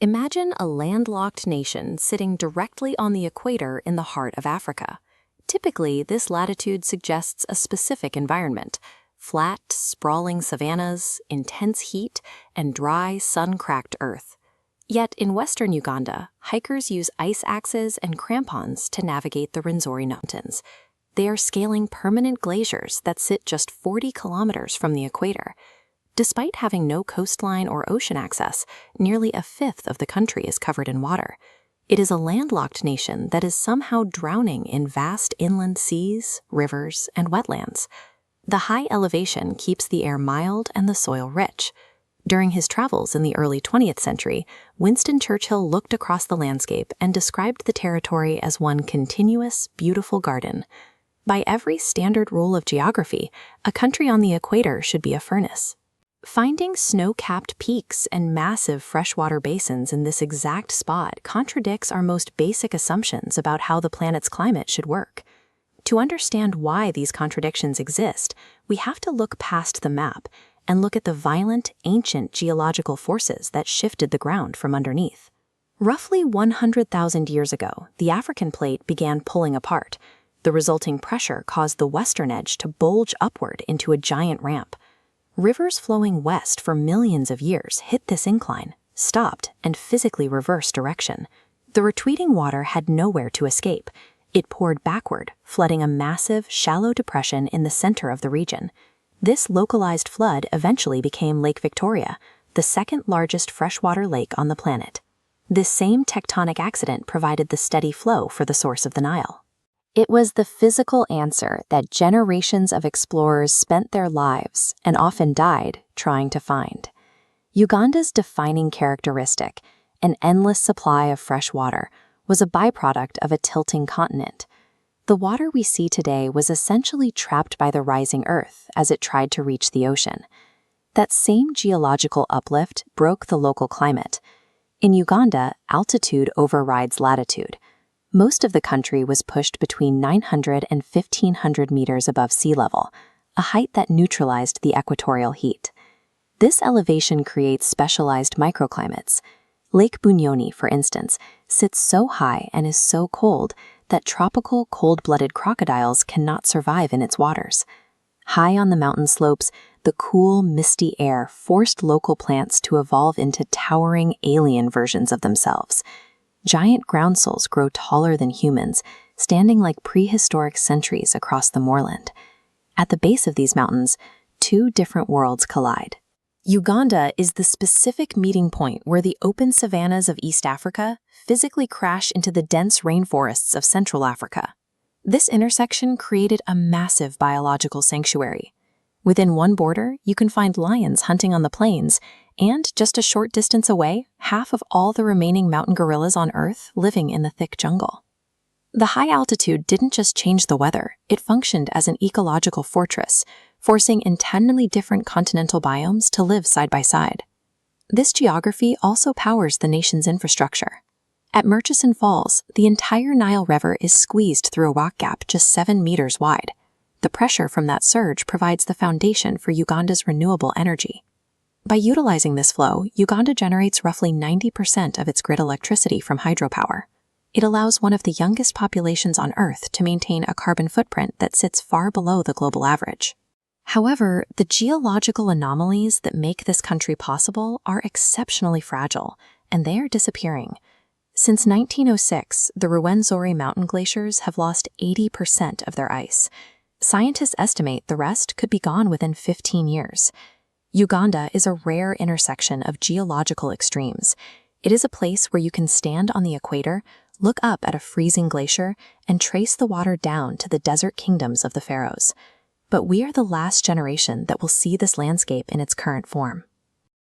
Imagine a landlocked nation sitting directly on the equator in the heart of Africa. Typically, this latitude suggests a specific environment: flat, sprawling savannas, intense heat, and dry, sun-cracked earth. Yet in western Uganda, hikers use ice axes and crampons to navigate the Rwenzori Mountains. They are scaling permanent glaciers that sit just 40 kilometers from the equator. Despite having no coastline or ocean access, nearly a fifth of the country is covered in water. It is a landlocked nation that is somehow drowning in vast inland seas, rivers, and wetlands. The high elevation keeps the air mild and the soil rich. During his travels in the early 20th century, Winston Churchill looked across the landscape and described the territory as one continuous, beautiful garden. By every standard rule of geography, a country on the equator should be a furnace. Finding snow-capped peaks and massive freshwater basins in this exact spot contradicts our most basic assumptions about how the planet's climate should work. To understand why these contradictions exist, we have to look past the map and look at the violent, ancient geological forces that shifted the ground from underneath. Roughly 100,000 years ago, the African plate began pulling apart. The resulting pressure caused the western edge to bulge upward into a giant ramp. Rivers flowing west for millions of years hit this incline, stopped, and physically reversed direction. The retreating water had nowhere to escape. It poured backward, flooding a massive, shallow depression in the center of the region. This localized flood eventually became Lake Victoria, the second largest freshwater lake on the planet. This same tectonic accident provided the steady flow for the source of the Nile. It was the physical answer that generations of explorers spent their lives, and often died, trying to find. Uganda's defining characteristic, an endless supply of fresh water, was a byproduct of a tilting continent. The water we see today was essentially trapped by the rising earth as it tried to reach the ocean. That same geological uplift broke the local climate. In Uganda, altitude overrides latitude. Most of the country was pushed between 900 and 1,500 meters above sea level, a height that neutralized the equatorial heat. This elevation creates specialized microclimates. Lake Bunyoni, for instance, sits so high and is so cold that tropical cold-blooded crocodiles cannot survive in its waters. High on the mountain slopes, the cool, misty air forced local plants to evolve into towering alien versions of themselves. Giant groundsels grow taller than humans, standing like prehistoric sentries across the moorland. At the base of these mountains, two different worlds collide. Uganda is the specific meeting point where the open savannas of East Africa physically crash into the dense rainforests of Central Africa. This intersection created a massive biological sanctuary. Within one border, you can find lions hunting on the plains, and just a short distance away, half of all the remaining mountain gorillas on Earth living in the thick jungle. The high altitude didn't just change the weather, it functioned as an ecological fortress, forcing entirely different continental biomes to live side by side. This geography also powers the nation's infrastructure. At Murchison Falls, the entire Nile River is squeezed through a rock gap just 7 meters wide. The pressure from that surge provides the foundation for Uganda's renewable energy. By utilizing this flow, Uganda generates roughly 90% of its grid electricity from hydropower. It allows one of the youngest populations on Earth to maintain a carbon footprint that sits far below the global average. However, the geological anomalies that make this country possible are exceptionally fragile, and they are disappearing. Since 1906, the Rwenzori Mountain glaciers have lost 80% of their ice. Scientists estimate the rest could be gone within 15 years. Uganda is a rare intersection of geological extremes. It is a place where you can stand on the equator, look up at a freezing glacier, and trace the water down to the desert kingdoms of the pharaohs. But we are the last generation that will see this landscape in its current form.